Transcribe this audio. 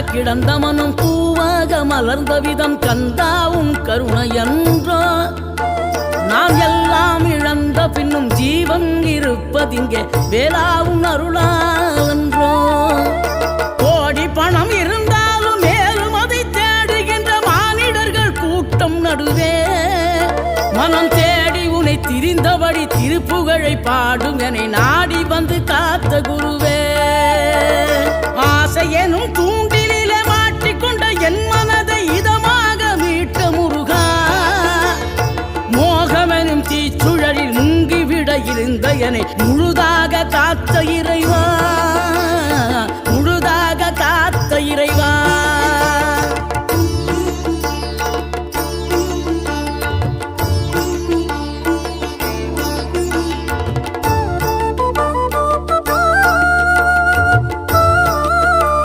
கிடந்த மனம் பூவாக மலர்ந்த விதம் கந்தாவும் கருணையன்றோ நாம் எல்லாம் இழந்த பின்னும் ஜீவன் இருப்பதிங்கே வேளாவும் அருளாவென்றோ கோடி பணம் இருந்தாலும் மேலும் அதை தேடுகின்ற மானிடர்கள் கூட்டம் நடுவே மனம் தேடி உனை திரிந்தபடி திருப்புகழை பாடும் என நாடி வந்து காத்த குருவே ஆசை எனும் தூண்டிலே மாட்டிக்கொண்ட என் மனதை இதமாக மீட்ட முருகா மோகமெனும் தீச்சுழலில் முங்கிவிட இருந்த என்னை முழுதாக காத்த இறை